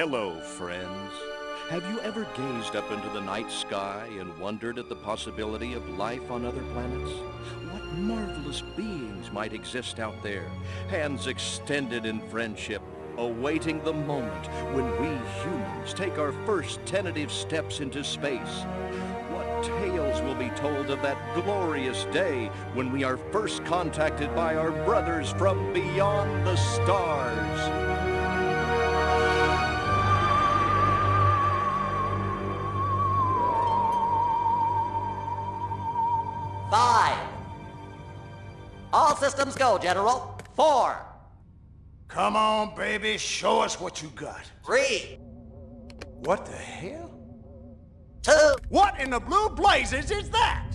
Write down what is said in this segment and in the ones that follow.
Hello, friends. Have you ever gazed up into the night sky and wondered at the possibility of life on other planets? What marvelous beings might exist out there, hands extended in friendship, awaiting the moment when we humans take our first tentative steps into space? What tales will be told of that glorious day when we are first contacted by our brothers from beyond the stars? 5. All systems go, General. 4. Come on, baby, show us what you got. 3. What the hell? 2. What in the blue blazes is that?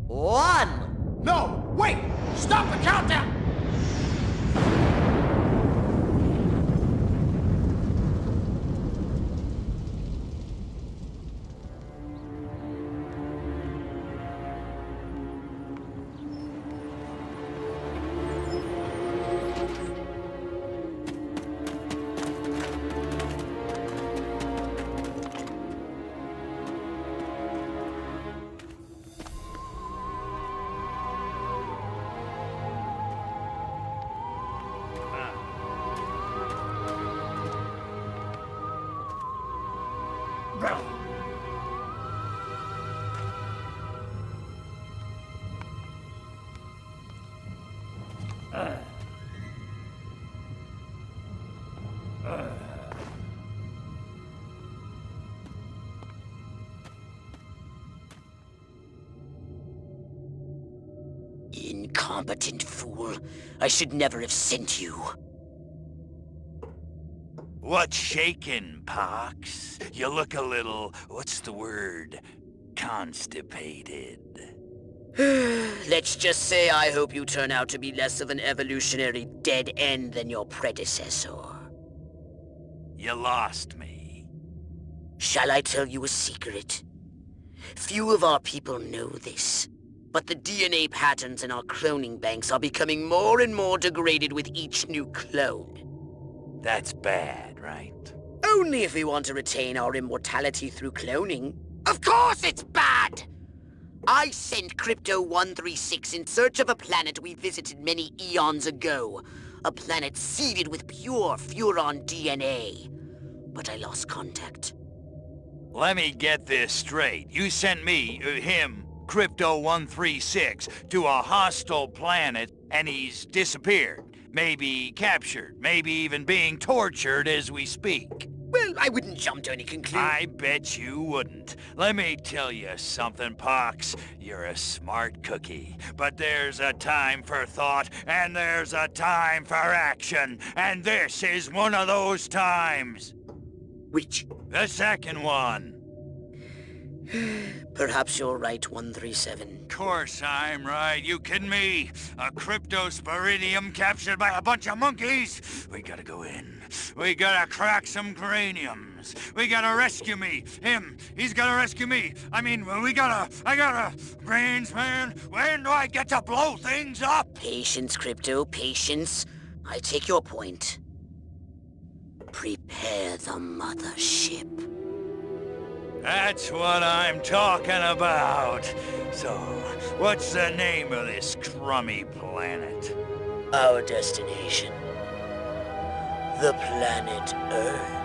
1. No, wait! Stop the countdown! Incompetent fool. I should never have sent you. What's shaking, Pox? You look a little, what's the word? Constipated. Let's just say I hope you turn out to be less of an evolutionary dead end than your predecessor. You lost me. Shall I tell you a secret? Few of our people know this, but the DNA patterns in our cloning banks are becoming more and more degraded with each new clone. That's bad, right? Only if we want to retain our immortality through cloning. Of course it's bad! I sent Crypto-136 in search of a planet we visited many eons ago. A planet seeded with pure Furon DNA. But I lost contact. Let me get this straight. You sent me, him, Crypto-136, to a hostile planet, and he's disappeared. Maybe captured, maybe even being tortured as we speak. Well, I wouldn't jump to any conclusion. I bet you wouldn't. Let me tell you something, Pox. You're a smart cookie. But there's a time for thought, and there's a time for action. And this is one of those times. Which? The second one. Perhaps you're right, 137. Course I'm right. You kidding me? A cryptosporidium captured by a bunch of monkeys? We gotta go in. We gotta crack some craniums. We gotta rescue me. Him. He's gotta rescue me. I mean, I gotta... Brains, man. When do I get to blow things up? Patience, Crypto, patience. I take your point. Prepare the mothership. That's what I'm talking about. So, what's the name of this crummy planet? Our destination. The planet Earth.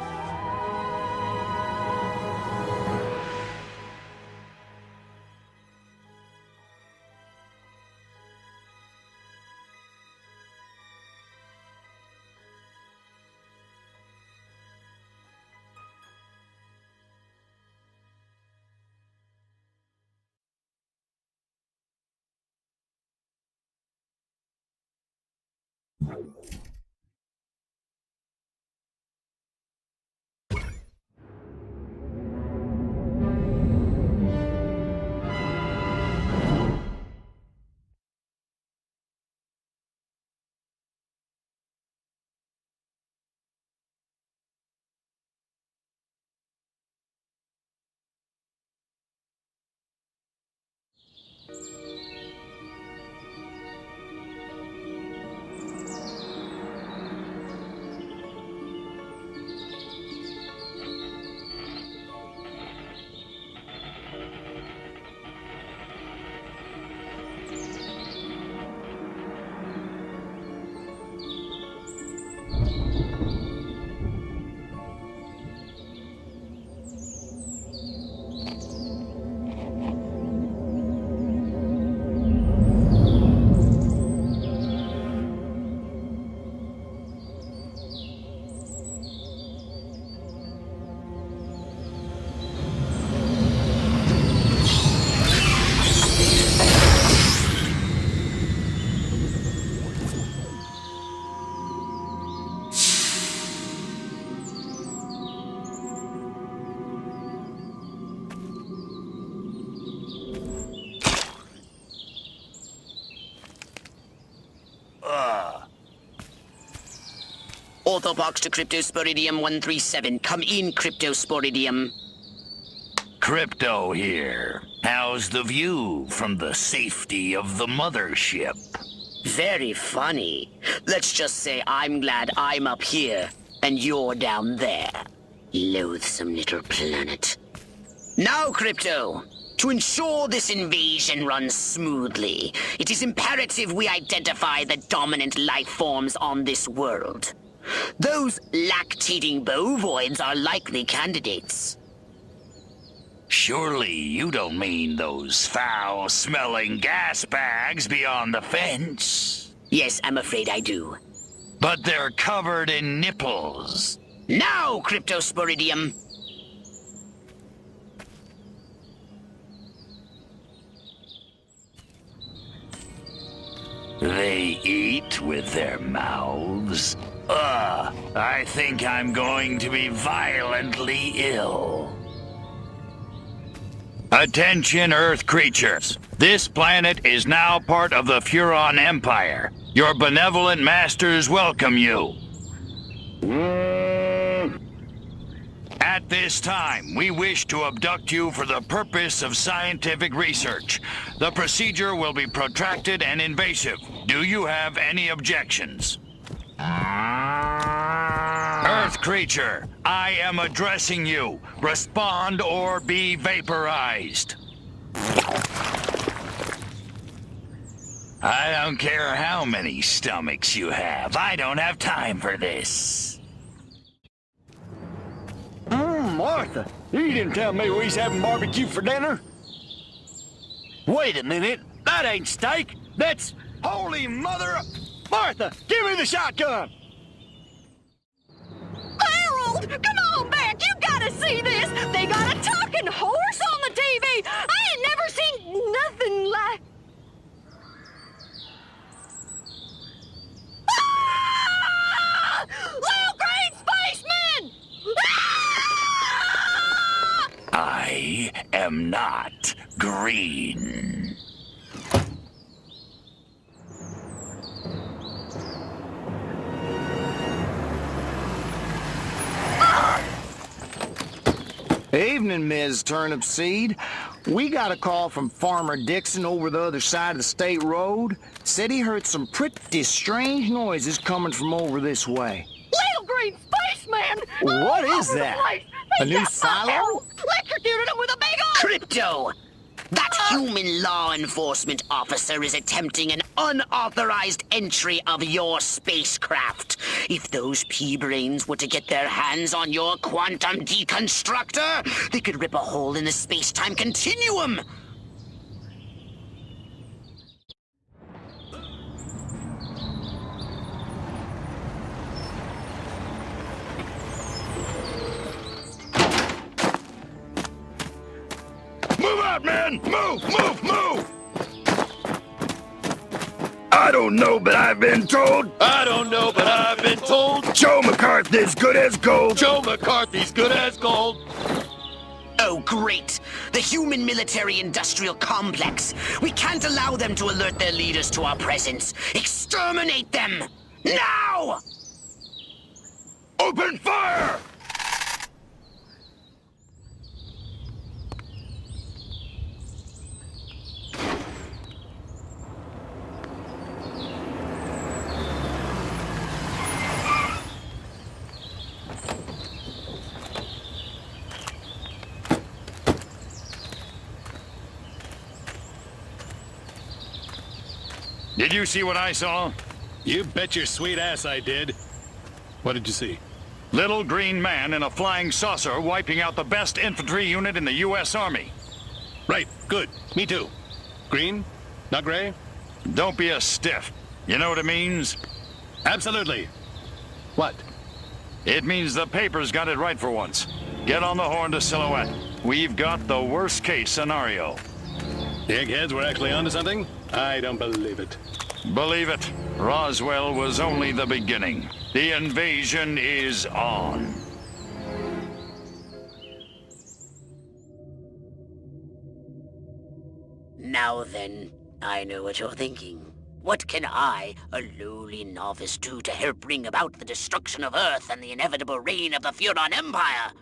Orthopox to Cryptosporidium 137. Come in, Cryptosporidium. Crypto here. How's the view from the safety of the mothership? Very funny. Let's just say I'm glad I'm up here and you're down there. Loathsome little planet. Now, Crypto, to ensure this invasion runs smoothly, it is imperative we identify the dominant life forms on this world. Those lactating bovoids are likely candidates. Surely you don't mean those foul-smelling gas bags beyond the fence? Yes, I'm afraid I do. But they're covered in nipples. Now, Cryptosporidium! They eat with their mouths? I think I'm going to be violently ill. Attention, Earth creatures. This planet is now part of the Furon Empire. Your benevolent masters welcome you. At this time, we wish to abduct you for the purpose of scientific research. The procedure will be protracted and invasive. Do you have any objections? Earth creature, I am addressing you. Respond or be vaporized. I don't care how many stomachs you have. I don't have time for this. Martha, you didn't tell me we was having barbecue for dinner. Wait a minute, that ain't steak. That's holy mother... Martha, give me the shotgun! Harold, come on back. You gotta see this. They got a talking horse on the TV. I ain't never seen nothing like... Ah! Little green spaceman! Ah! I am not green. Evening, Ms. Turnip Seed. We got a call from Farmer Dixon over the other side of the state road. Said he heard some pretty strange noises coming from over this way. Little green spaceman! What all is over the that? place. A They new got silo? Harold electrocuted him with a big old... Crypto! That human law enforcement officer is attempting an unauthorized entry of your spacecraft. If those pea-brains were to get their hands on your quantum deconstructor, they could rip a hole in the space-time continuum. Move out, man! Move, move, move! I don't know, but I've been told. I don't know, but I've been told Joe McCarthy's good as gold. Joe McCarthy's good as gold. Oh, great! The human military-industrial complex. We can't allow them to alert their leaders to our presence. Exterminate them! Now! Open fire! Did you see what I saw? You bet your sweet ass I did. What did you see? Little green man in a flying saucer wiping out the best infantry unit in the U.S. Army. Right, good. Me too. Green? Not gray? Don't be a stiff. You know what it means? Absolutely. What? It means the paper's got it right for once. Get on the horn to Silhouette. We've got the worst case scenario. The eggheads were actually onto something? I don't believe it. Believe it, Roswell was only the beginning. The invasion is on. Now then, I know what you're thinking. What can I, a lowly novice, do to help bring about the destruction of Earth and the inevitable reign of the Furon Empire?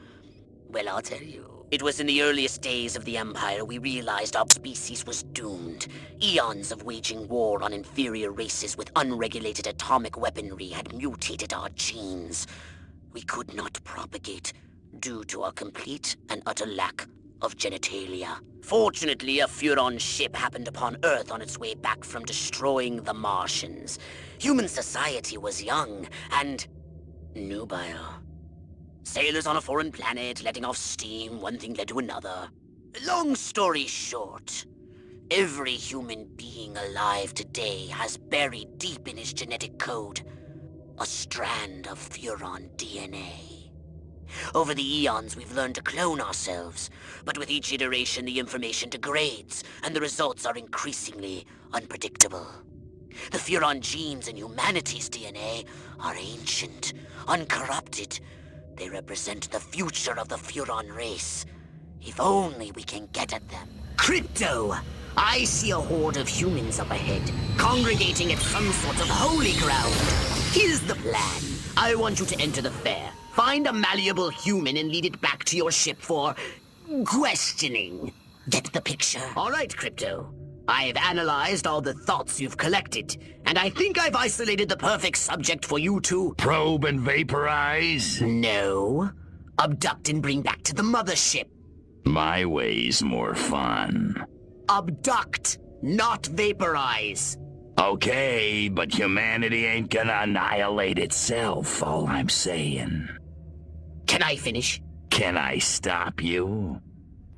Well, I'll tell you. It was in the earliest days of the Empire we realized our species was doomed. Eons of waging war on inferior races with unregulated atomic weaponry had mutated our genes. We could not propagate due to our complete and utter lack of genitalia. Fortunately, a Furon ship happened upon Earth on its way back from destroying the Martians. Human society was young and nubile. Sailors on a foreign planet, letting off steam, one thing led to another. Long story short, every human being alive today has buried deep in his genetic code a strand of Furon DNA. Over the eons, we've learned to clone ourselves, but with each iteration, the information degrades, and the results are increasingly unpredictable. The Furon genes in humanity's DNA are ancient, uncorrupted. They represent the future of the Furon race. If only we can get at them. Crypto! I see a horde of humans up ahead, congregating at some sort of holy ground. Here's the plan. I want you to enter the fair. Find a malleable human and lead it back to your ship for questioning. Get the picture? All right, Crypto. I've analyzed all the thoughts you've collected, and I think I've isolated the perfect subject for you to... Probe and vaporize? No. Abduct and bring back to the mothership. My way's more fun. Abduct, not vaporize. Okay, but humanity ain't gonna annihilate itself, all I'm saying. Can I finish? Can I stop you?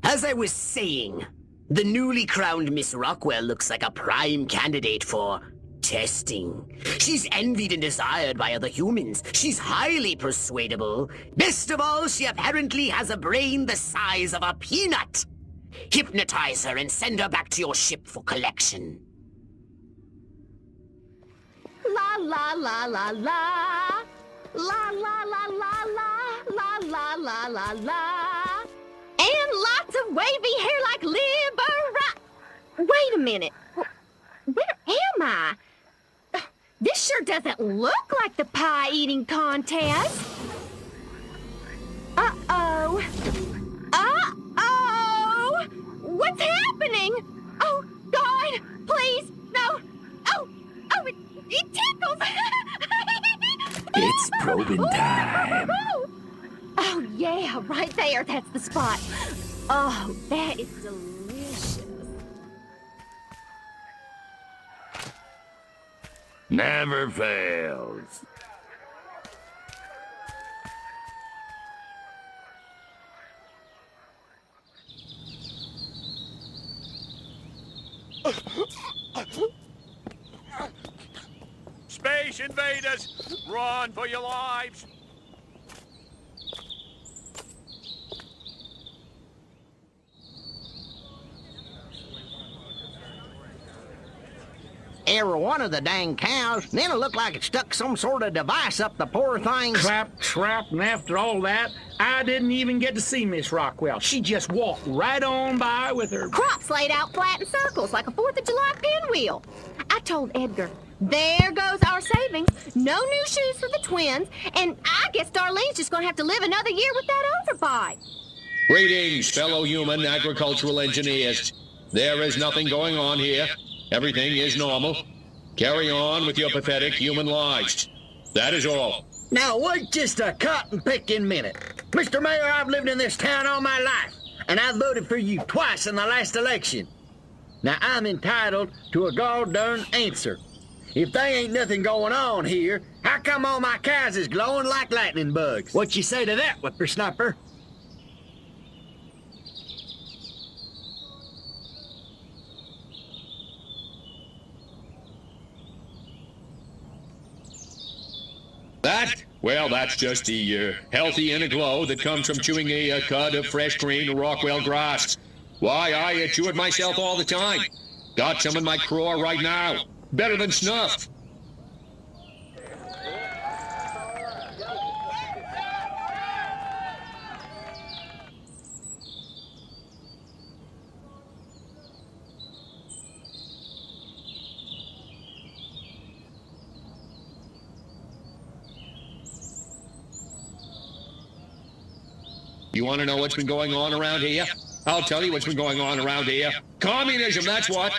As I was saying, the newly crowned Miss Rockwell looks like a prime candidate for testing. She's envied and desired by other humans. She's highly persuadable. Best of all, she apparently has a brain the size of a peanut. Hypnotize her and send her back to your ship for collection. La la la la la. La la la la la. La la la la la. And lots of wavy hair like Libera. Wait a minute. Where am I? This sure doesn't look like the pie-eating contest. Uh-oh. Uh-oh! What's happening? Oh, God, please, no. Oh, it tickles. It's probing time. Oh, yeah, right there. That's the spot. Oh, that is delicious. Never fails. Space invaders! Run for your lives! Every one of the dang cows, then it looked like it stuck some sort of device up the poor thing's... Clap, trap, and after all that, I didn't even get to see Miss Rockwell. She just walked right on by with her... Crops laid out flat in circles like a 4th of July pinwheel. I told Edgar, there goes our savings. No new shoes for the twins, and I guess Darlene's just gonna have to live another year with that overbite. Greetings, fellow human agricultural engineers. There is nothing going on here. Everything is normal. Carry on with your pathetic human lives. That is all. Now, wait just a cotton-picking minute. Mr. Mayor, I've lived in this town all my life, and I voted for you twice in the last election. Now, I'm entitled to a gall-darn answer. If there ain't nothing going on here, how come all my cows is glowing like lightning bugs? What you say to that, whippersnapper? That? Well, that's just the healthy inner glow that comes from chewing a cud of fresh green Rockwell grass. Why, I chew it myself all the time. Got some in my craw right now. Better than snuff. You want to know what's been going on around here? I'll tell you what's been going on around here. Communism, that's what.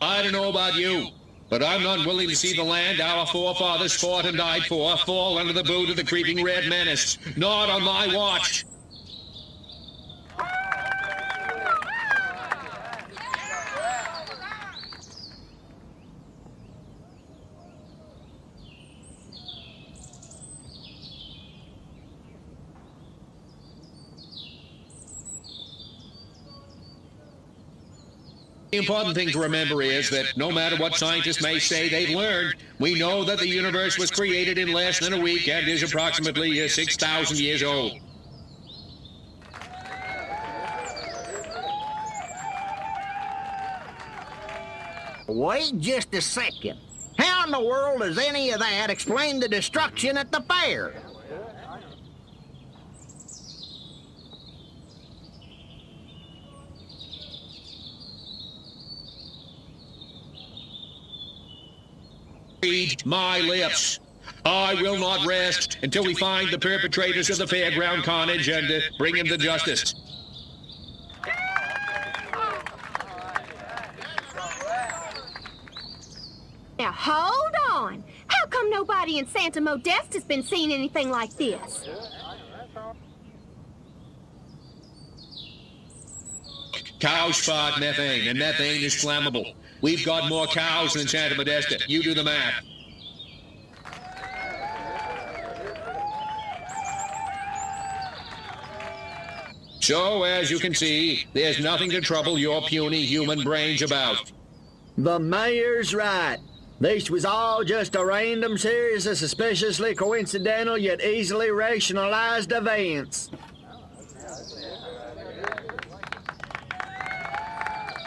I don't know about you, but I'm not willing to see the land our forefathers fought and died for fall under the boot of the creeping red menace. Not on my watch. The important thing to remember is that no matter what scientists may say they've learned, we know that the universe was created in less than a week and is approximately 6,000 years old. Wait just a second. How in the world does any of that explain the destruction at the fair? Read my lips. I will not rest until we find the perpetrators of the fairground carnage and bring them to justice. Now hold on. How come nobody in Santa Modesta's been seeing anything like this? Cows spot methane, and methane is flammable. We've got more cows than Santa Modesta. You do the math. So, as you can see, there's nothing to trouble your puny human brains about. The mayor's right. This was all just a random series of suspiciously coincidental yet easily rationalized events.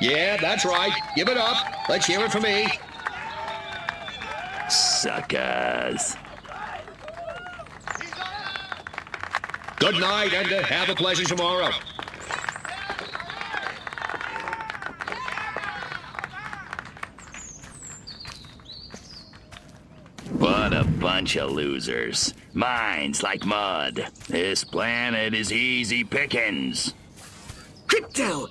Yeah, that's right. Give it up. Let's hear it for me. Suckers. Good night, and have a pleasant tomorrow. What a bunch of losers. Minds like mud. This planet is easy pickings. Crypto!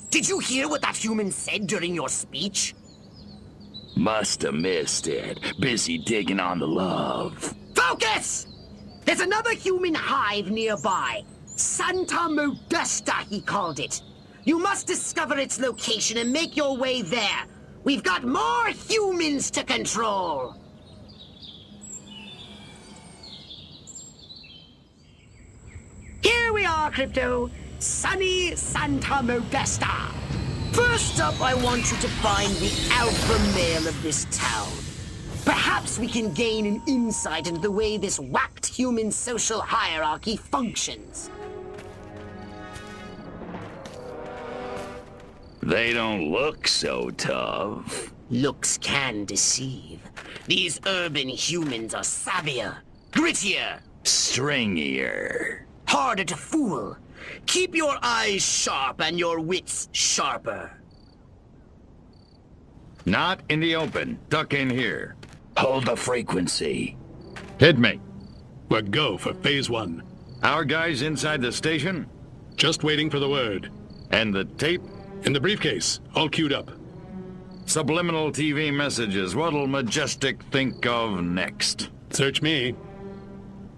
Did you hear what that human said during your speech? Must have missed it. Busy digging on the love. Focus! There's another human hive nearby. Santa Modesta, he called it. You must discover its location and make your way there. We've got more humans to control. Here we are, Crypto. Sunny Santa Modesta. First up, I want you to find the alpha male of this town. Perhaps we can gain an insight into the way this whacked human social hierarchy functions. They don't look so tough. Looks can deceive. These urban humans are savvier, grittier, Stringier. harder to fool. Keep your eyes sharp and your wits sharper. Not in the open. Duck in here. Hold the frequency. Hit me. We're go for phase 1. Our guys inside the station? Just waiting for the word. And the tape? In the briefcase, all queued up. Subliminal TV messages. What'll Majestic think of next? Search me.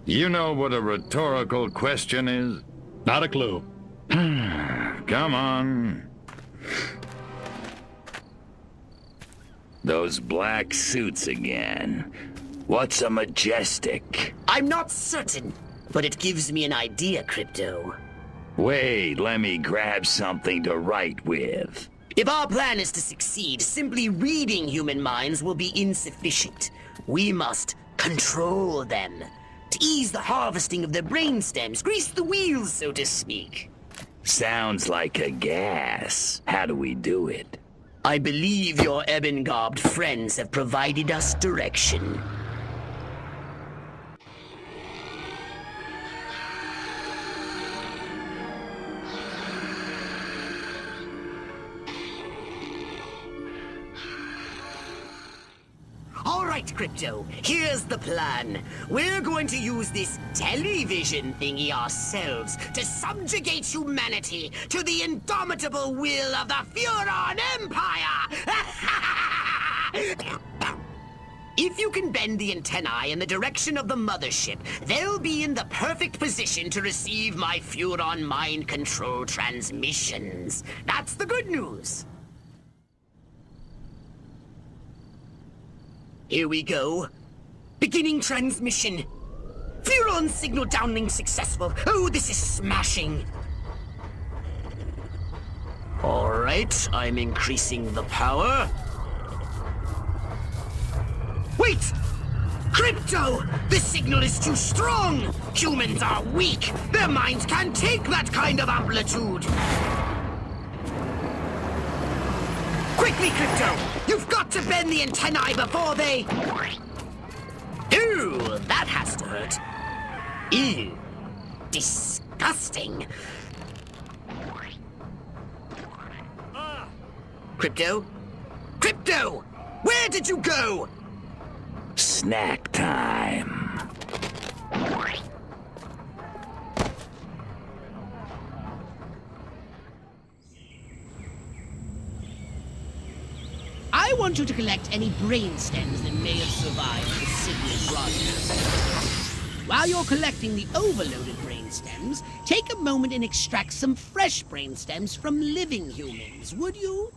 You know what a rhetorical question is? Not a clue. Come on. Those black suits again. What's a Majestic? I'm not certain, but it gives me an idea, Crypto. Wait, let me grab something to write with. If our plan is to succeed, simply reading human minds will be insufficient. We must control them. To ease the harvesting of their brainstems, grease the wheels, so to speak. Sounds like a gas. How do we do it? I believe your ebon-garbed friends have provided us direction. right, Crypto. Here's the plan. We're going to use this television thingy ourselves to subjugate humanity to the indomitable will of the Furon Empire! If you can bend the antennae in the direction of the mothership, they'll be in the perfect position to receive my Furon mind control transmissions. That's the good news. Here we go. Beginning transmission. Furon signal downlink successful. Oh, this is smashing. All right, I'm increasing the power. Wait! Crypto! The signal is too strong! Humans are weak! Their minds can't take that kind of amplitude! Quickly, Crypto! You've got to bend the antennae before they... Ooh, that has to hurt. Ew. Disgusting. Crypto? Crypto! Where did you go? Snack time. I want you to collect any brain stems that may have survived the signal broadcast. While you're collecting the overloaded brain stems, take a moment and extract some fresh brain stems from living humans, would you?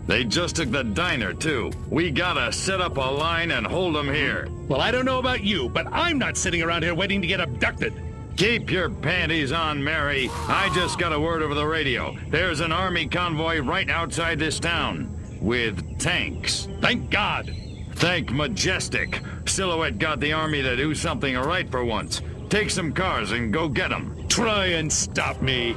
They just took the diner, too. We gotta set up a line and hold them here. Well, I don't know about you, but I'm not sitting around here waiting to get abducted. Keep your panties on, Mary. I just got a word over the radio. There's an army convoy right outside this town. With tanks. Thank God. Thank Majestic. Silhouette got the army to do something right for once. Take some cars and go get them. Try and stop me.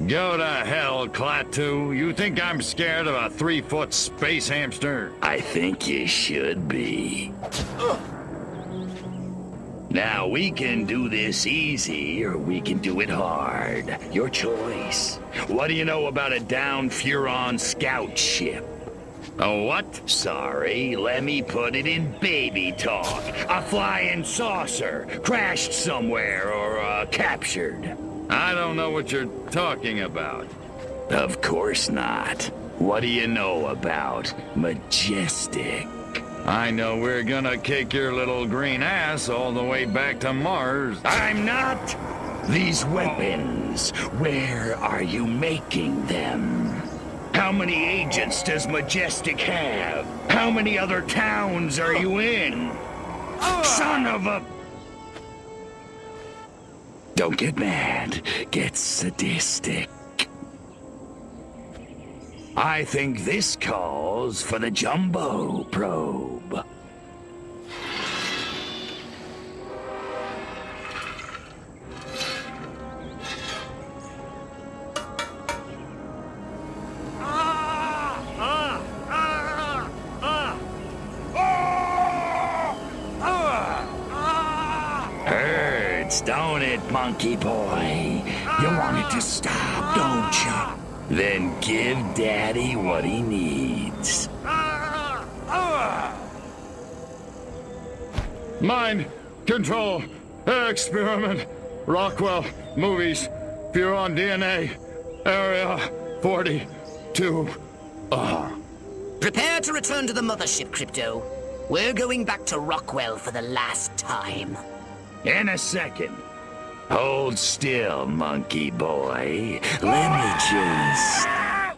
Go to hell, Klaatu. You think I'm scared of a 3-foot space hamster? I think you should be. Now, we can do this easy, or we can do it hard. Your choice. What do you know about a downed Furon scout ship? A what? Sorry, let me put it in baby talk. A flying saucer, crashed somewhere, or captured. I don't know what you're talking about. Of course not. What do you know about Majestic? I know we're gonna kick your little green ass all the way back to Mars. I'm not! These weapons, where are you making them? How many agents does Majestic have? How many other towns are you in? Son of a... Don't get mad. Get sadistic. I think this calls for the Jumbo Probe. Don't it, monkey boy? You want it to stop, don't you? Then give Daddy what he needs. Mind control experiment. Rockwell movies. Furon DNA. Area 42. Prepare to return to the mothership, Crypto. We're going back to Rockwell for the last time. In a second. Hold still, monkey boy. Let me just... I'm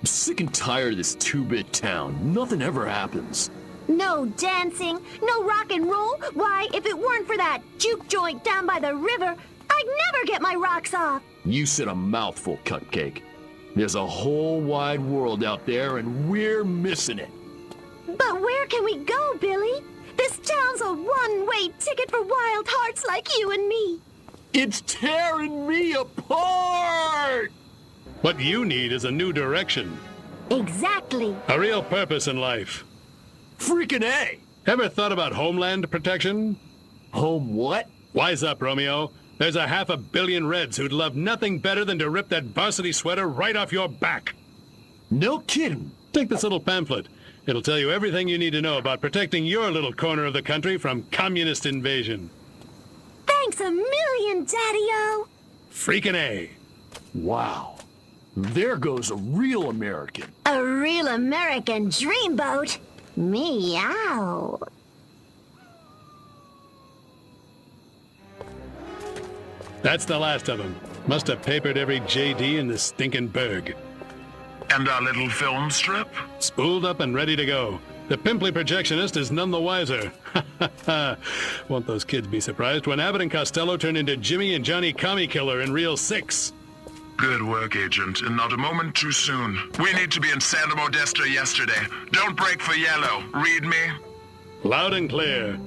sick and tired of this 2-bit town. Nothing ever happens. No dancing, no rock and roll. Why, if it weren't for that juke joint down by the river, I'd never get my rocks off. You said a mouthful, Cupcake. There's a whole wide world out there, and we're missing it. But where can we go, Billy? This town's a one-way ticket for wild hearts like you and me. It's tearing me apart! What you need is a new direction. Exactly. A real purpose in life. Freaking A! Ever thought about homeland protection? Home what? Wise up, Romeo. There's a 500 million Reds who'd love nothing better than to rip that varsity sweater right off your back. No kidding. Take this little pamphlet. It'll tell you everything you need to know about protecting your little corner of the country from communist invasion. Thanks a million, Daddy-O. Freaking A. Wow. There goes a real American. A real American dreamboat. Meow. That's the last of them. Must have papered every JD in this stinking burg. And our little film strip? Spooled up and ready to go. The pimply projectionist is none the wiser. Won't those kids be surprised when Abbott and Costello turn into Jimmy and Johnny Commie Killer in Reel 6? Good work, Agent, and not a moment too soon. We need to be in Santa Modesta yesterday. Don't break for yellow. Read me? Loud and clear.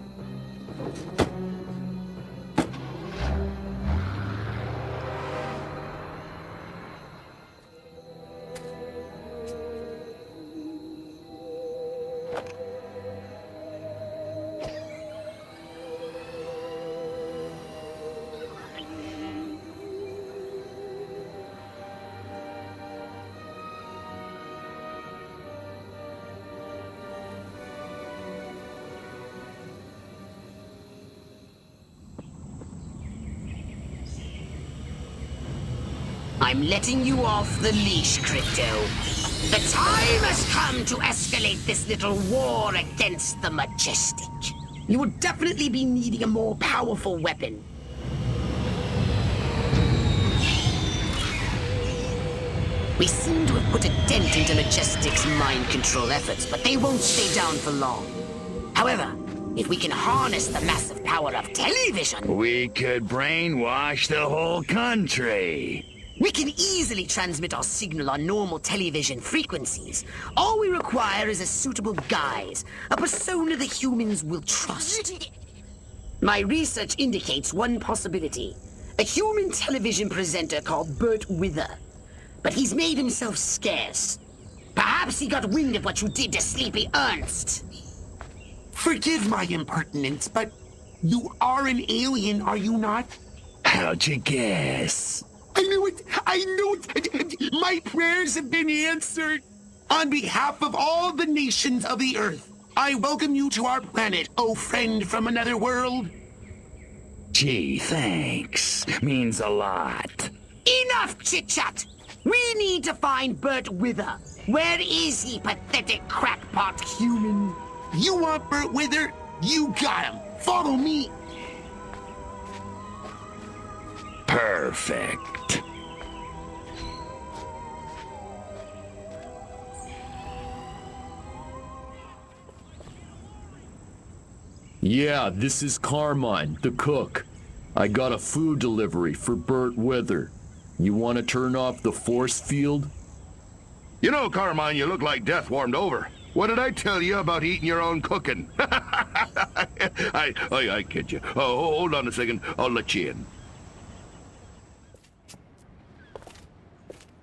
I'm letting you off the leash, Crypto. The time has come to escalate this little war against the Majestic. You will definitely be needing a more powerful weapon. We seem to have put a dent into Majestic's mind control efforts, but they won't stay down for long. However, if we can harness the massive power of television... We could brainwash the whole country. We can easily transmit our signal on normal television frequencies. All we require is a suitable guise, a persona the humans will trust. My research indicates one possibility. A human television presenter called Bert Wither. But he's made himself scarce. Perhaps he got wind of what you did to Sleepy Ernst. Forgive my impertinence, but you are an alien, are you not? How'd you guess? I knew it! I knew it! My prayers have been answered! On behalf of all the nations of the Earth, I welcome you to our planet, oh friend from another world. Gee, thanks. Means a lot. Enough chit-chat! We need to find Bert Wither. Where is he, pathetic crackpot human? You want Bert Wither? You got him! Follow me! Perfect. Yeah, this is Carmine, the cook. I got a food delivery for Bert Wither. You want to turn off the force field? You know, Carmine, you look like death warmed over. What did I tell you about eating your own cooking? I kid you. Oh, hold on a second. I'll let you in.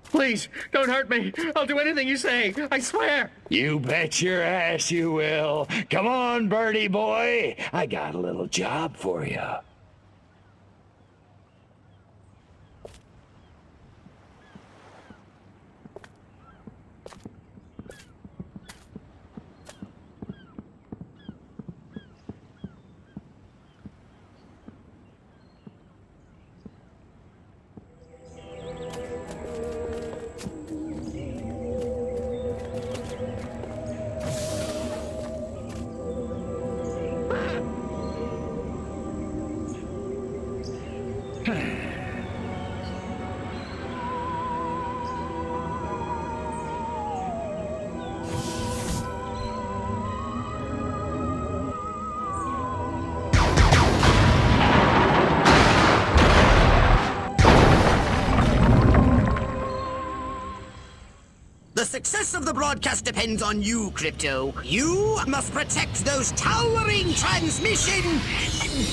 Please, don't hurt me. I'll do anything you say. I swear. You bet your ass you will. Come on, Bertie boy. I got a little job for you. The success of the broadcast depends on you, Crypto. You must protect those towering transmission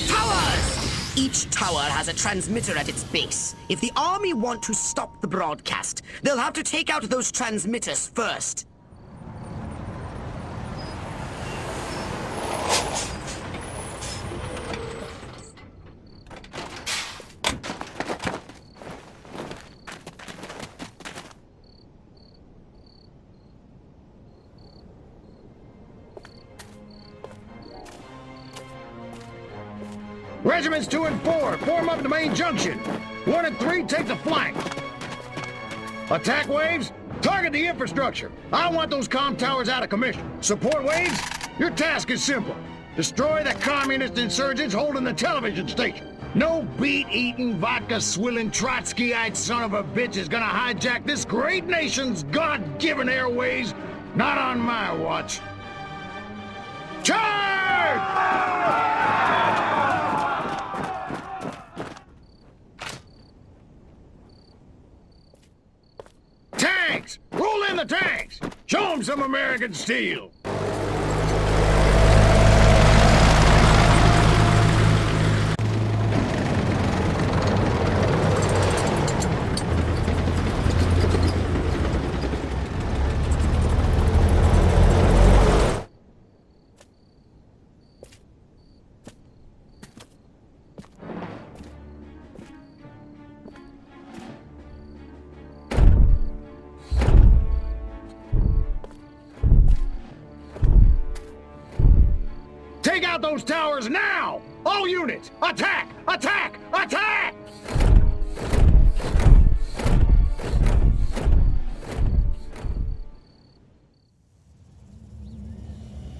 towers! Each tower has a transmitter at its base. If the army want to stop the broadcast, they'll have to take out those transmitters first. Regiments 2 and 4, form up the main junction. 1 and 3, take the flank. Attack waves, target the infrastructure. I want those comm towers out of commission. Support waves, your task is simple. Destroy the communist insurgents holding the television station. No beet-eating, vodka-swilling, Trotskyite son of a bitch is gonna hijack this great nation's God-given airways. Not on my watch. Charge! Tanks! Roll in the tanks! Show them some American steel! Take out those towers now! All units, attack! Attack! Attack!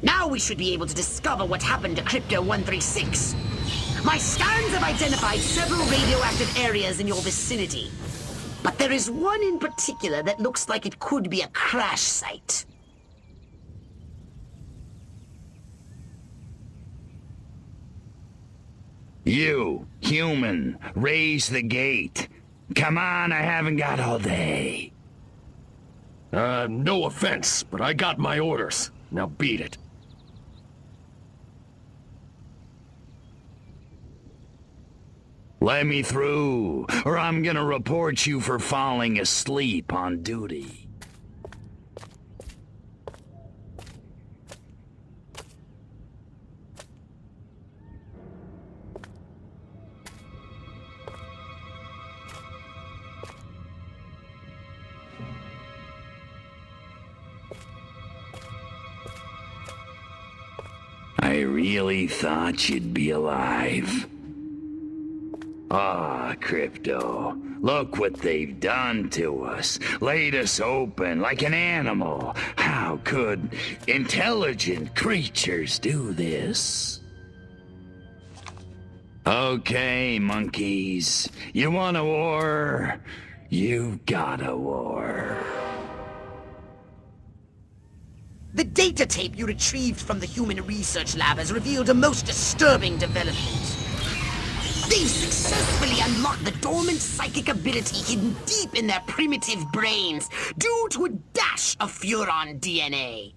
Now we should be able to discover what happened to Crypto 136. My scans have identified several radioactive areas in your vicinity. But there is one in particular that looks like it could be a crash site. You, human, raise the gate. Come on, I haven't got all day. No offense, but I got my orders. Now beat it. Let me through, or I'm gonna report you for falling asleep on duty. I really thought you'd be alive. Ah, Crypto, look what they've done to us. Laid us open like an animal. How could intelligent creatures do this? Okay, monkeys. You want a war? You got a war. The data tape you retrieved from the Human Research Lab has revealed a most disturbing development. They've successfully unlocked the dormant psychic ability hidden deep in their primitive brains due to a dash of Furon DNA.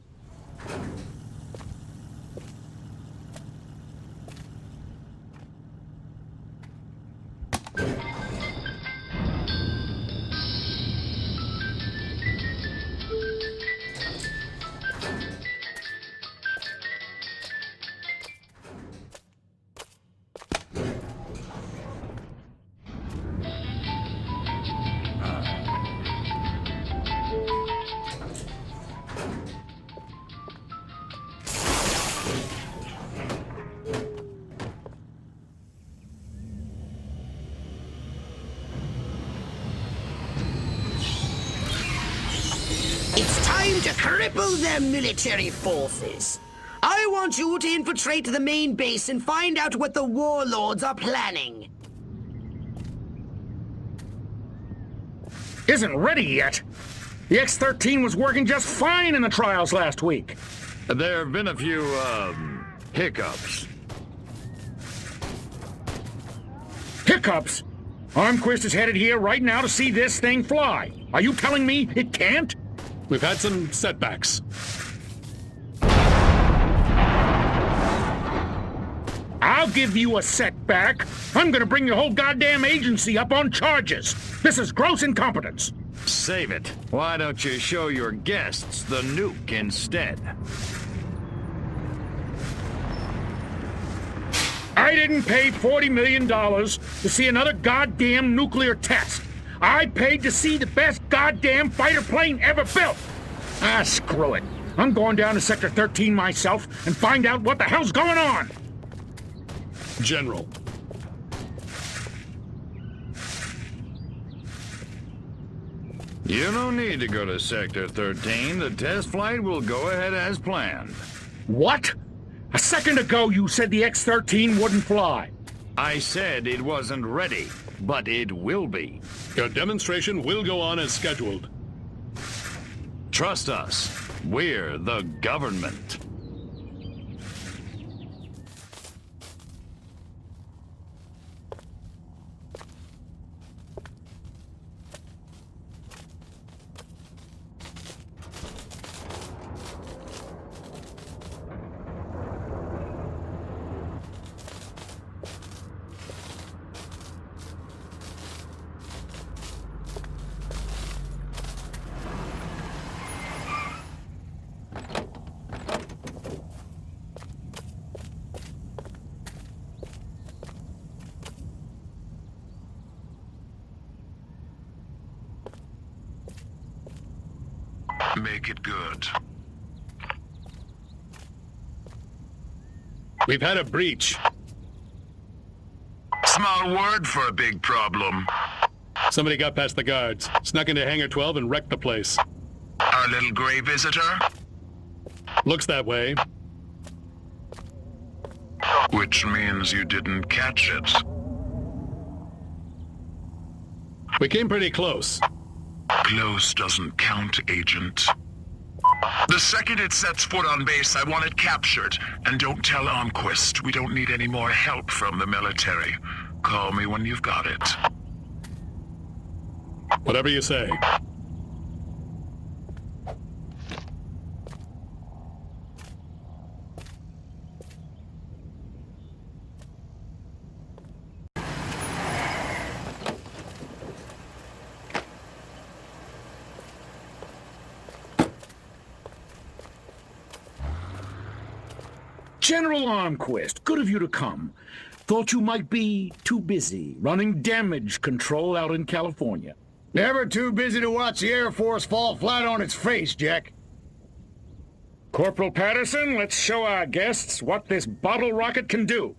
It's time to cripple their military forces. I want you to infiltrate the main base and find out what the warlords are planning. Isn't ready yet. The X-13 was working just fine in the trials last week. There have been a few, hiccups. Hiccups? Armquist is headed here right now to see this thing fly. Are you telling me it can't? We've had some setbacks. I'll give you a setback. I'm gonna bring your whole goddamn agency up on charges. This is gross incompetence. Save it. Why don't you show your guests the nuke instead? I didn't pay $40 million to see another goddamn nuclear test. I paid to see the best goddamn fighter plane ever built. Ah, screw it. I'm going down to Sector 13 myself and find out what the hell's going on. General. You don't need to go to Sector 13. The test flight will go ahead as planned. What? A second ago you said the X-13 wouldn't fly. I said it wasn't ready, but it will be. Your demonstration will go on as scheduled. Trust us. We're the government. Make it good. We've had a breach. Small word for a big problem. Somebody got past the guards, snuck into Hangar 12 and wrecked the place. Our little gray visitor? Looks that way. Which means you didn't catch it. We came pretty close. Close doesn't count, Agent. The second it sets foot on base, I want it captured. And don't tell Almquist. We don't need any more help from the military. Call me when you've got it. Whatever you say. General Armquist, good of you to come. Thought you might be too busy running damage control out in California. Never too busy to watch the Air Force fall flat on its face, Jack. Corporal Patterson, let's show our guests what this bottle rocket can do.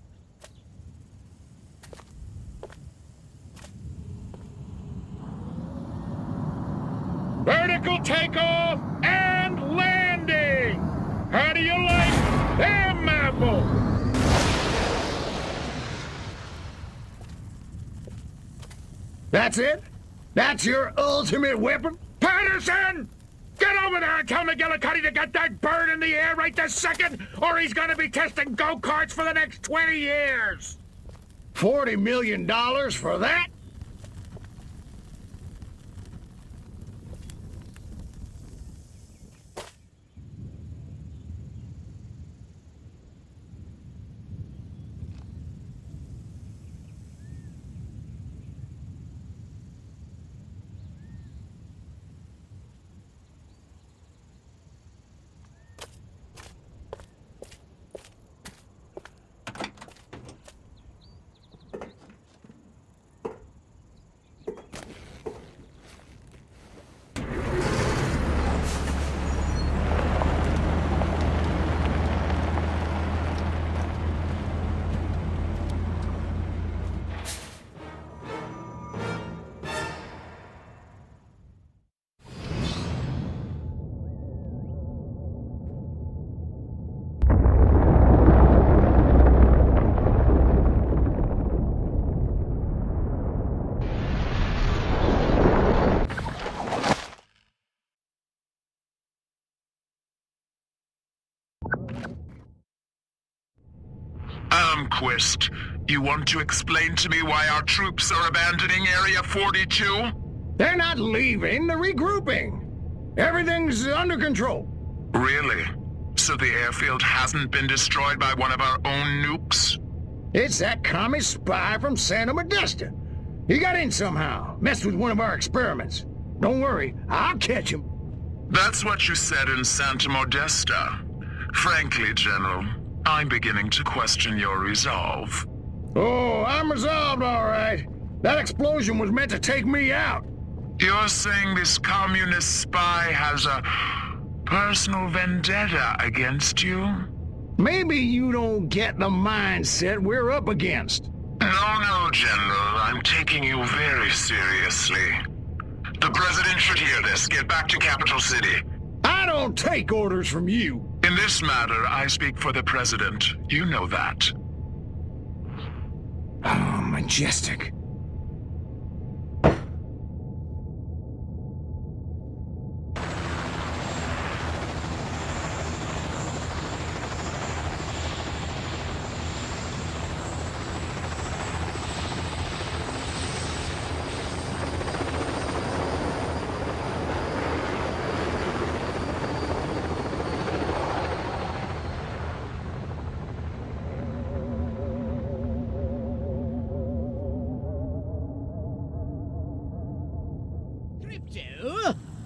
Vertical takeoff and landing! How do you like them apples? That's it? That's your ultimate weapon? Patterson! Get over there and tell McGillicuddy to get that bird in the air right this second, or he's gonna be testing go-karts for the next 20 years! $40 million for that? Almquist, you want to explain to me why our troops are abandoning Area 42? They're not leaving, they're regrouping. Everything's under control. Really? So the airfield hasn't been destroyed by one of our own nukes? It's that commie spy from Santa Modesta. He got in somehow, messed with one of our experiments. Don't worry, I'll catch him. That's what you said in Santa Modesta. Frankly, General, I'm beginning to question your resolve. Oh, I'm resolved, all right. That explosion was meant to take me out. You're saying this communist spy has a personal vendetta against you? Maybe you don't get the mindset we're up against. No, General. I'm taking you very seriously. The President should hear this. Get back to Capital City. I don't take orders from you. In this matter, I speak for the President. You know that. Oh, majestic.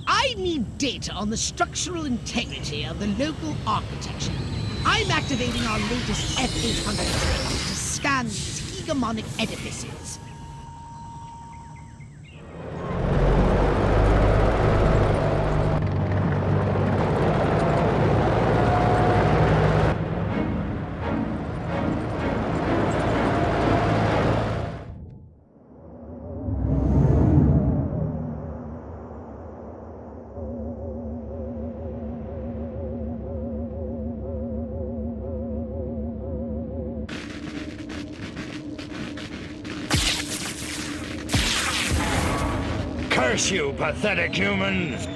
I need data on the structural integrity of the local architecture. I'm activating our latest F-800 drones to scan these hegemonic edifices. Curse you, pathetic humans!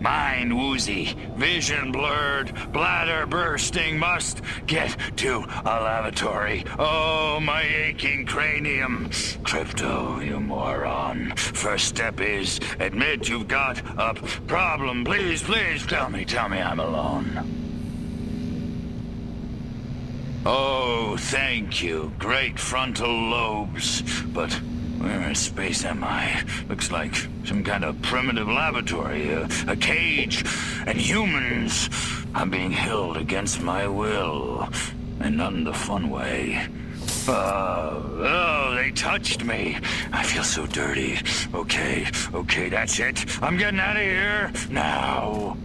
Mind woozy, vision blurred, bladder bursting, must get to a lavatory. Oh, my aching cranium. Crypto, you moron. First step is admit you've got a problem. Please, please, tell me I'm alone. Oh, thank you. Great frontal lobes. But where in space am I? Looks like some kind of primitive laboratory, a cage, and humans are being held against my will, and not in the fun way. Oh, they touched me. I feel so dirty. Okay, that's it. I'm getting out of here now.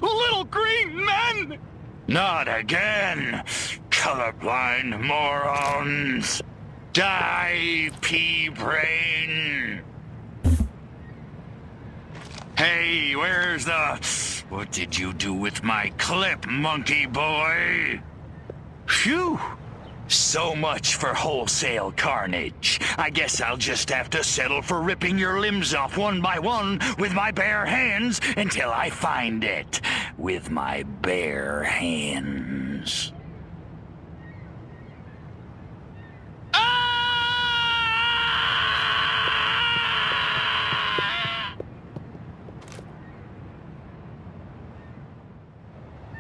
Little green men! Not again! Colorblind morons! Die, pea brain! Hey, where's the... What did you do with my clip, monkey boy? Phew! So much for wholesale carnage. I guess I'll just have to settle for ripping your limbs off one by one with my bare hands until I find it. With my bare hands.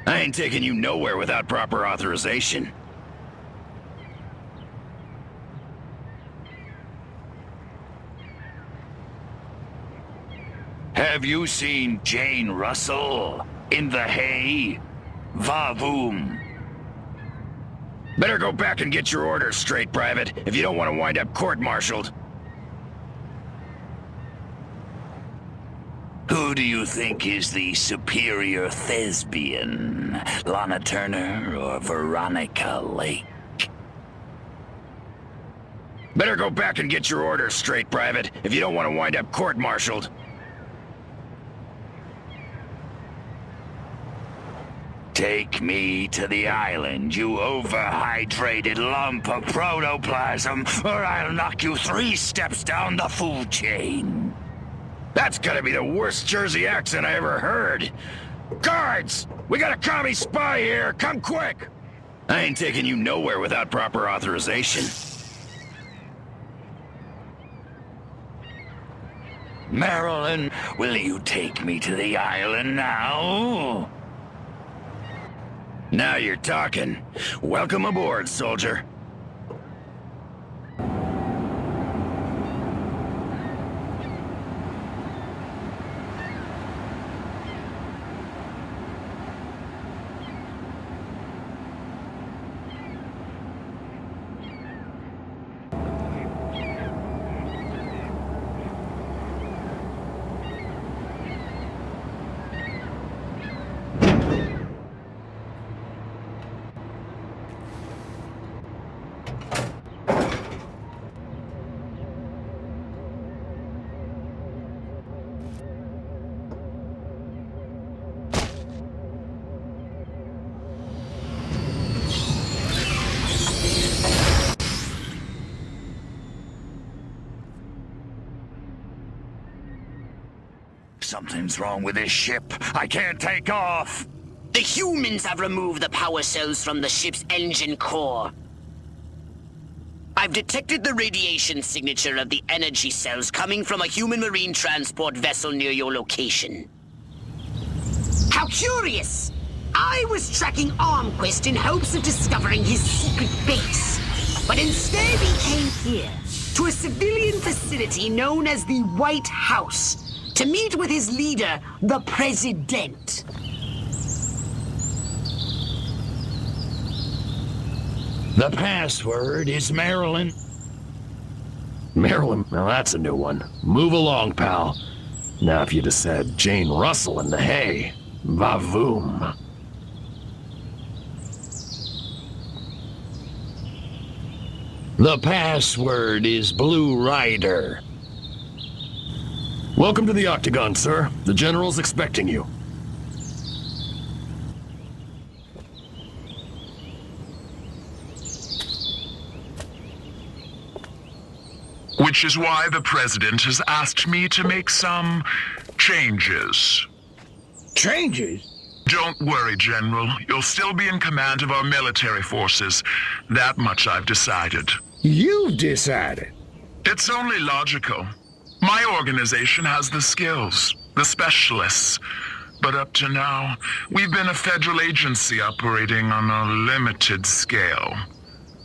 I ain't taking you nowhere without proper authorization. Have you seen Jane Russell in the hay? Va-voom. Better go back and get your orders straight, Private, if you don't want to wind up court-martialed. Who do you think is the superior thespian? Lana Turner or Veronica Lake? Better go back and get your orders straight, Private, if you don't want to wind up court-martialed. Take me to the island, you overhydrated lump of protoplasm, or I'll knock you 3 steps down the food chain. That's gotta be the worst Jersey accent I ever heard. Guards! We got a commie spy here! Come quick! I ain't taking you nowhere without proper authorization. Marilyn, will you take me to the island now? Now you're talking. Welcome aboard, soldier. Something's wrong with this ship. I can't take off. The humans have removed the power cells from the ship's engine core. I've detected the radiation signature of the energy cells coming from a human marine transport vessel near your location. How curious! I was tracking Armquist in hopes of discovering his secret base. But instead he came here, to a civilian facility known as the White House, to meet with his leader, the President. The password is Marilyn. Marilyn? Now that's a new one. Move along, pal. Now if you'd have said Jane Russell in the hay, va-voom. The password is Blue Rider. Welcome to the Octagon, sir. The General's expecting you. Which is why the President has asked me to make some changes. Changes? Don't worry, General. You'll still be in command of our military forces. That much I've decided. You've decided? It's only logical. My organization has the skills, the specialists. But up to now, we've been a federal agency operating on a limited scale.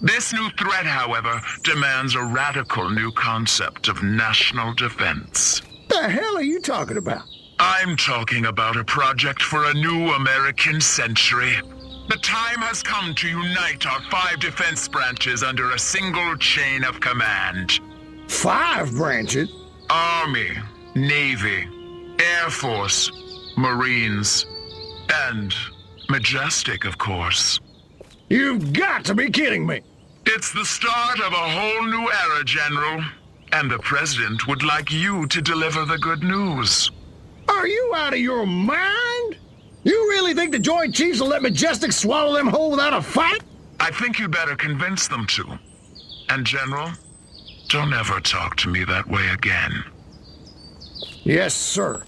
This new threat, however, demands a radical new concept of national defense. The hell are you talking about? I'm talking about a project for a new American century. The time has come to unite our 5 defense branches under a single chain of command. 5 branches? Army, Navy, Air Force, Marines, and Majestic, of course. You've got to be kidding me! It's the start of a whole new era, General. And the President would like you to deliver the good news. Are you out of your mind? You really think the Joint Chiefs will let Majestic swallow them whole without a fight? I think you better convince them to. And General, don't ever talk to me that way again. Yes, sir.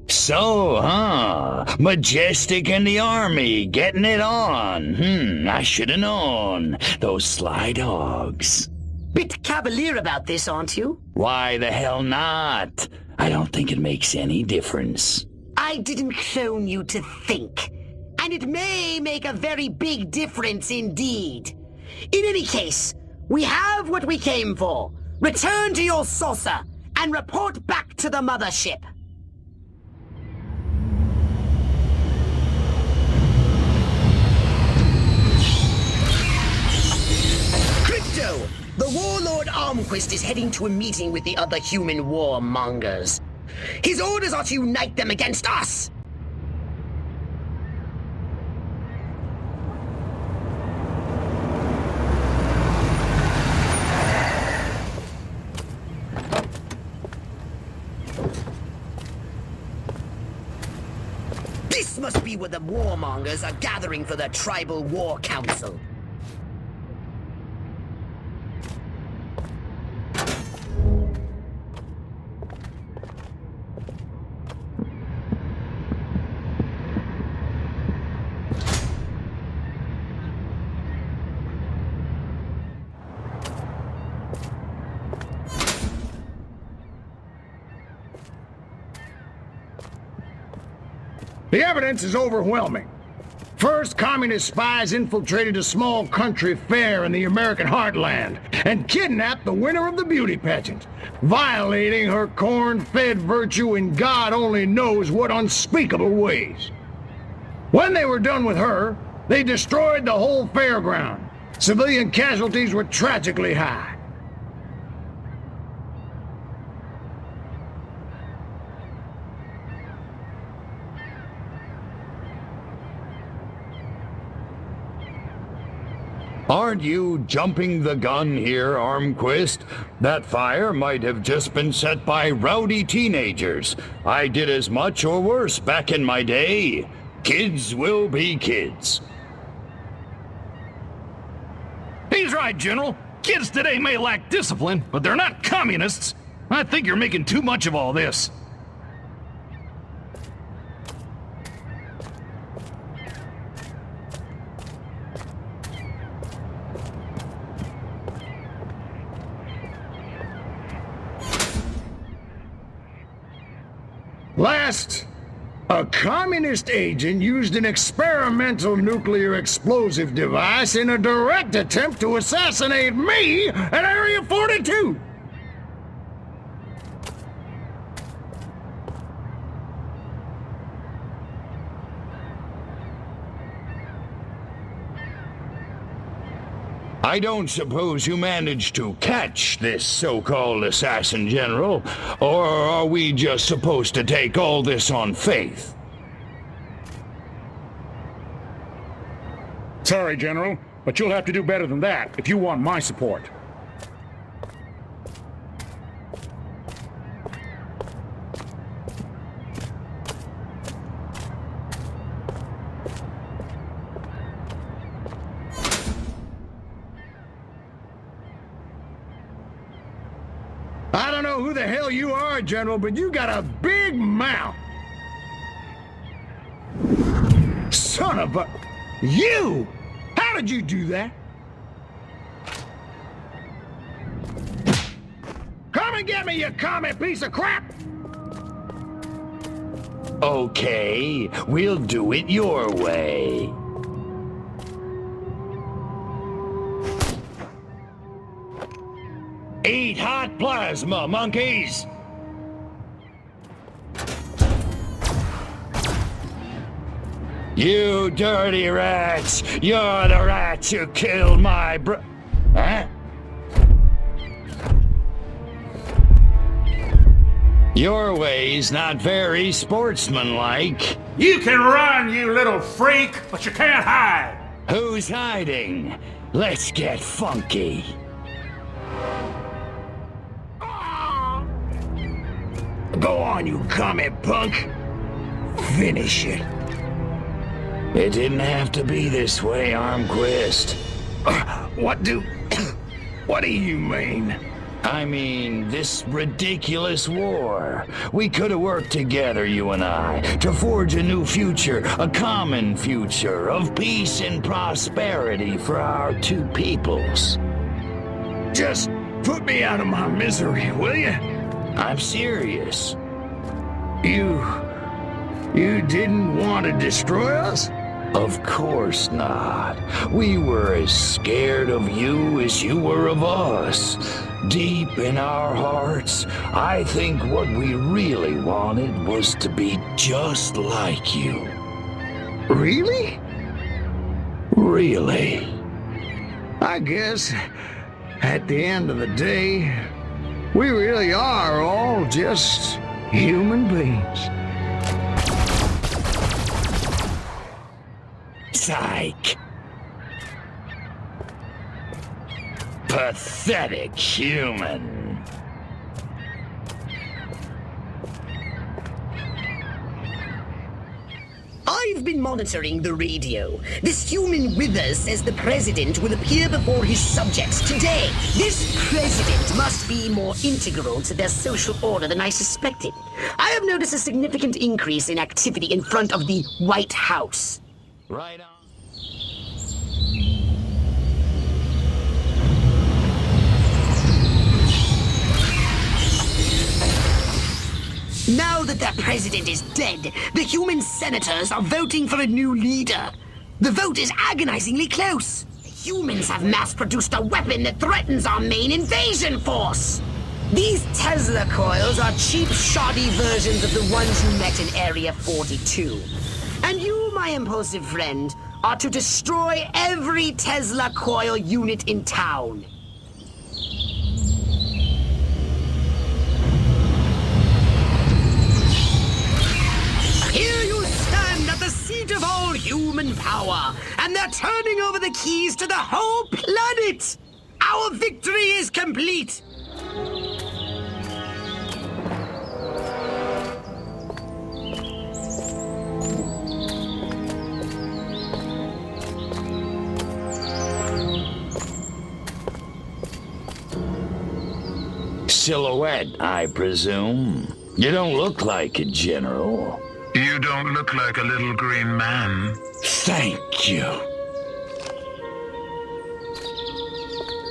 So, Majestic and the Army getting it on. I should have known. Those sly dogs. Bit cavalier about this, aren't you? Why the hell not? I don't think it makes any difference. I didn't clone you to think. And it may make a very big difference indeed. In any case, we have what we came for. Return to your saucer and report back to the mothership. Crypto! The warlord Armquist is heading to a meeting with the other human warmongers. His orders are to unite them against us! must be where the warmongers are gathering for their tribal war council. The evidence is overwhelming. First, communist spies infiltrated a small country fair in the American heartland and kidnapped the winner of the beauty pageant, violating her corn-fed virtue in God only knows what unspeakable ways. When they were done with her, they destroyed the whole fairground. Civilian casualties were tragically high. Aren't you jumping the gun here, Armquist? That fire might have just been set by rowdy teenagers. I did as much or worse back in my day. Kids will be kids. He's right, General. Kids today may lack discipline, but they're not communists. I think you're making too much of all this. Last, a communist agent used an experimental nuclear explosive device in a direct attempt to assassinate me at Area 42. I don't suppose you managed to catch this so-called assassin, General, or are we just supposed to take all this on faith? Sorry, General, but you'll have to do better than that if you want my support. I don't know who the hell you are, General, but you got a big mouth. Son of a... You! How did you do that? Come and get me, you commie piece of crap! Okay, we'll do it your way. Eat hot plasma, monkeys! You dirty rats! You're the rats who killed my Huh? Your way's not very sportsmanlike. You can run, you little freak, but you can't hide! Who's hiding? Let's get funky. Go on, you commie punk! Finish it. It didn't have to be this way, Armquist. What do you mean? I mean, this ridiculous war. We could have worked together, you and I, to forge a new future, a common future of peace and prosperity for our two peoples. Just put me out of my misery, will you? I'm serious. You didn't want to destroy us? Of course not. We were as scared of you as you were of us. Deep in our hearts, I think what we really wanted was to be just like you. Really? Really. I guess, at the end of the day, we really are all just human beings. Psych. Pathetic human. I've I've been monitoring the radio. This human Withers says the president will appear before his subjects today. This president must be more integral to their social order than I suspected. I have noticed a significant increase in activity in front of the White House. Right on. Now that their president is dead, the human senators are voting for a new leader. The vote is agonizingly close. The humans have mass-produced a weapon that threatens our main invasion force. These Tesla coils are cheap, shoddy versions of the ones you met in Area 42. And you, my impulsive friend, are to destroy every Tesla coil unit in town. Here you stand at the seat of all human power, and they're turning over the keys to the whole planet! Our victory is complete! Silhouette, I presume. You don't look like a general. You don't look like a little green man. Thank you.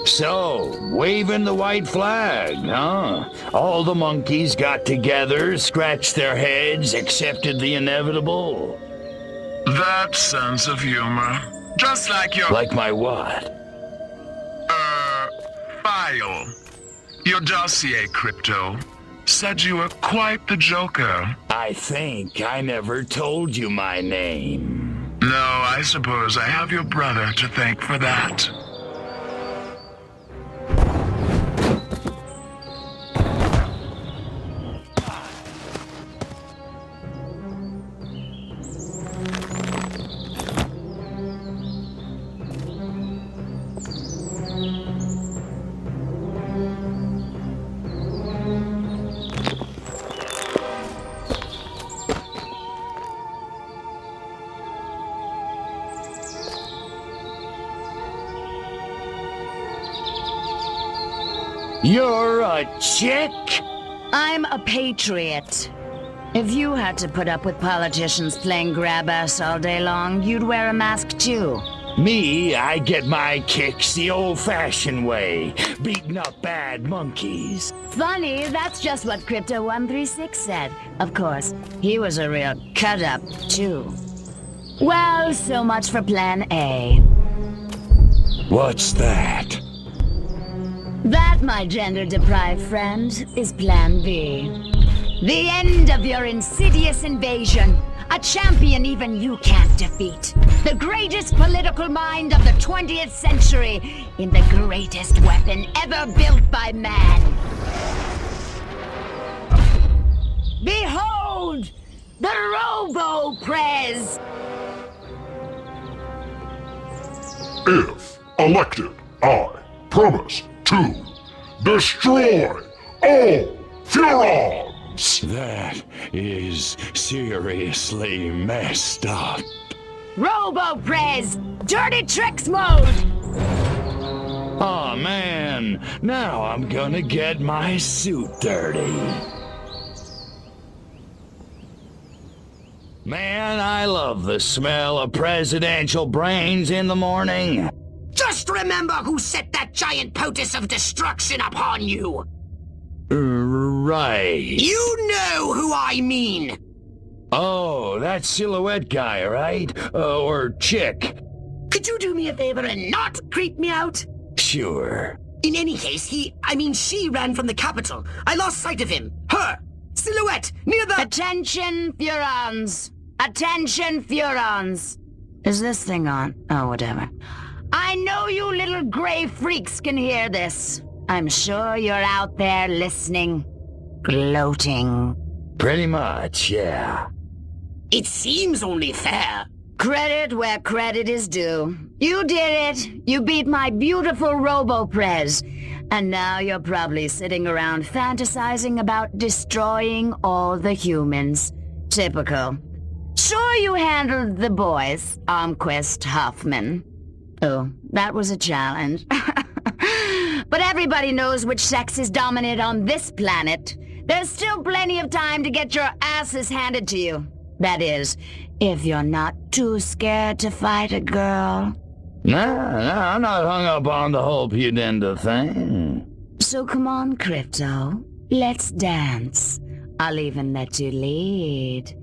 So, waving the white flag, huh? All the monkeys got together, scratched their heads, accepted the inevitable. That sense of humor. Just like your... Like my what? File. Your dossier, Crypto. Said you were quite the joker. I think I never told you my name. No, I suppose I have your brother to thank for that. You're a chick? I'm a patriot. If you had to put up with politicians playing grab-ass all day long, you'd wear a mask too. Me, I get my kicks the old-fashioned way, beating up bad monkeys. Funny, that's just what Crypto136 said. Of course, he was a real cut-up, too. Well, so much for Plan A. What's that? That, my gender-deprived friend, is Plan B. The end of your insidious invasion. A champion even you can't defeat. The greatest political mind of the 20th century in the greatest weapon ever built by man. Behold, the Robo-Prez! If elected, I promise to destroy all Furons! That is seriously messed up. Robo-Prez! Dirty tricks mode! Aw, man. Now I'm gonna get my suit dirty. Man, I love the smell of presidential brains in the morning. Just remember who set that giant potus of destruction upon you! Right. You know who I mean! Oh, that silhouette guy, right? Or chick. Could you do me a favor and not creep me out? Sure. In any case, she ran from the Capitol. I lost sight of him. Her! Silhouette! Near the— Attention, Furons! Attention, Furons! Is this thing on? Oh, whatever. I know you little gray freaks can hear this. I'm sure you're out there listening, gloating. Pretty much, yeah. It seems only fair. Credit where credit is due. You did it. You beat my beautiful Robo-Prez. And now you're probably sitting around fantasizing about destroying all the humans. Typical. sure you handled the boys, Armquist Hoffman. Oh, that was a challenge. But everybody knows which sex is dominant on this planet. There's still plenty of time to get your asses handed to you. That is, if you're not too scared to fight a girl. Nah, I'm not hung up on the whole pudenda thing. So come on, Crypto. Let's dance. I'll even let you lead.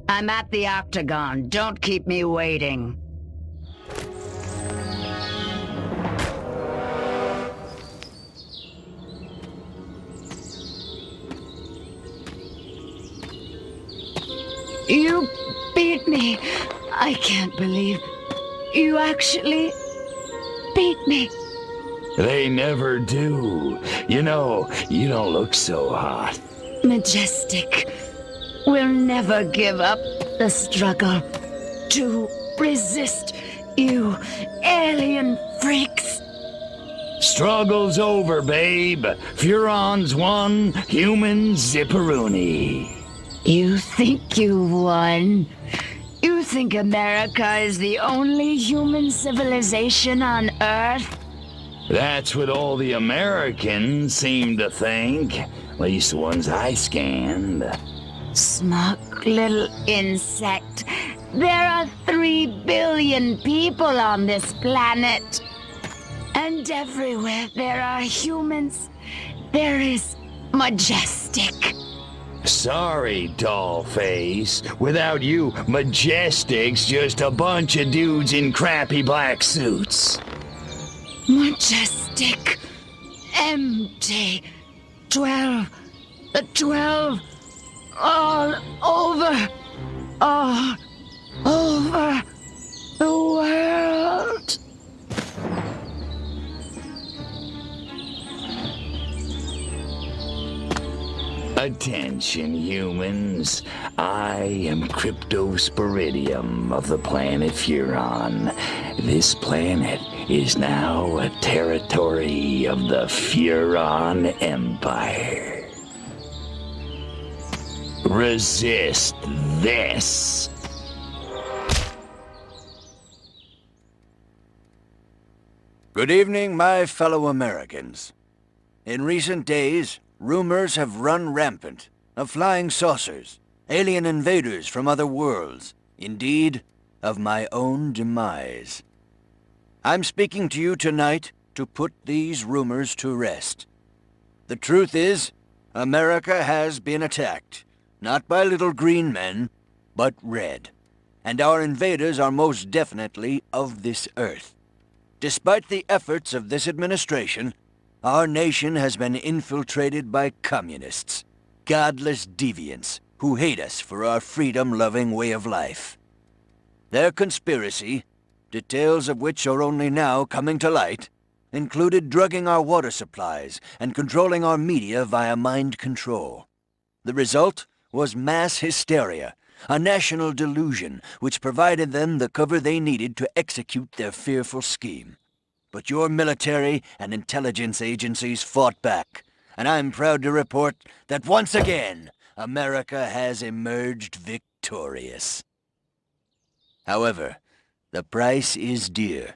I'm at the Octagon. Don't keep me waiting. You beat me. I can't believe you actually beat me. They never do. You know, you don't look so hot. Majestic will never give up the struggle to resist you alien freaks. Struggle's over, babe. Furon's won, human zipperoonie. You think you won? You think America is the only human civilization on Earth? That's what all the Americans seem to think. At least the ones I scanned. Smug little insect. There are 3 billion people on this planet. And everywhere there are humans, there is Majestic. Sorry, dollface. Without you, Majestic's just a bunch of dudes in crappy black suits. Majestic. Empty. 12. The 12. All over. All over the world. Attention, humans. I am Cryptosporidium of the planet Furon. This planet is now a territory of the Furon Empire. Resist this. Good evening, my fellow Americans. In recent days, rumors have run rampant of flying saucers, alien invaders from other worlds, indeed, of my own demise. I'm speaking to you tonight to put these rumors to rest. The truth is, America has been attacked, not by little green men, but red. And our invaders are most definitely of this Earth. Despite the efforts of this administration, our nation has been infiltrated by communists, godless deviants who hate us for our freedom-loving way of life. Their conspiracy, details of which are only now coming to light, included drugging our water supplies and controlling our media via mind control. The result was mass hysteria, a national delusion which provided them the cover they needed to execute their fearful scheme. But your military and intelligence agencies fought back, and I'm proud to report that once again, America has emerged victorious. However, the price is dear.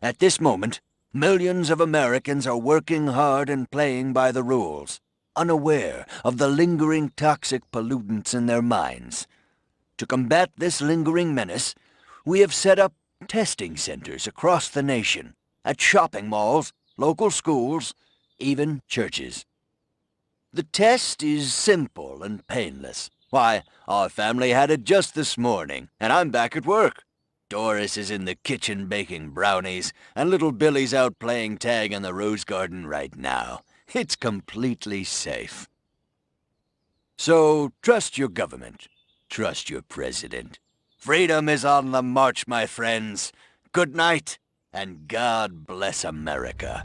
At this moment, millions of Americans are working hard and playing by the rules, unaware of the lingering toxic pollutants in their minds. To combat this lingering menace, we have set up testing centers across the nation, at shopping malls, local schools, even churches. The test is simple and painless. Why, our family had it just this morning, and I'm back at work. Doris is in the kitchen baking brownies, and little Billy's out playing tag in the rose garden right now. It's completely safe. So, trust your government. Trust your president. Freedom is on the march, my friends. Good night. And God bless America.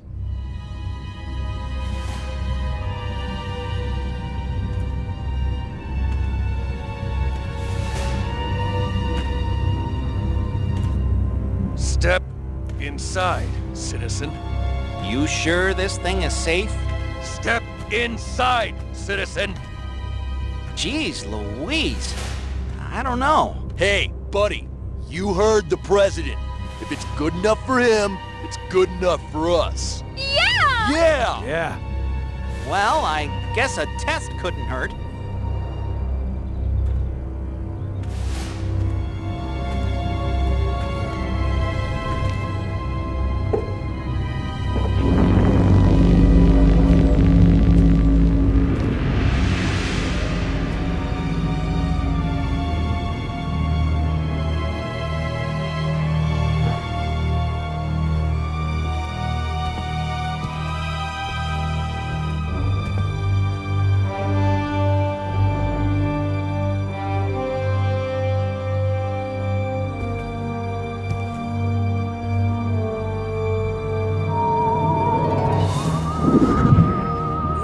Step inside, citizen. You sure this thing is safe? Step inside, citizen. Jeez Louise. I don't know. Hey, buddy, you heard the president. If it's good enough for him, it's good enough for us. Yeah! Yeah! Yeah. Well, I guess a test couldn't hurt.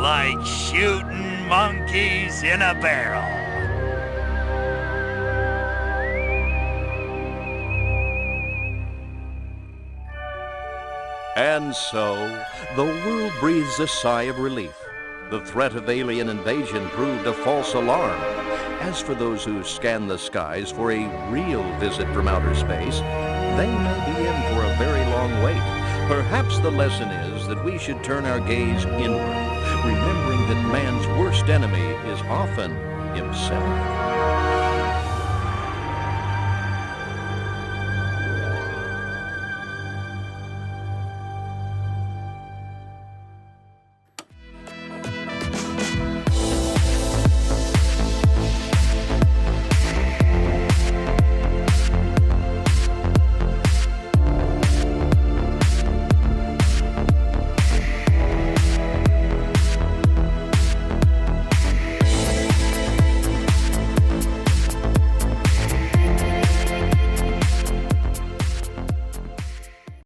Like shooting monkeys in a barrel. And so, the world breathes a sigh of relief. The threat of alien invasion proved a false alarm. As for those who scan the skies for a real visit from outer space, they may be in for a very long wait. Perhaps the lesson is that we should turn our gaze inward, remembering that man's worst enemy is often himself.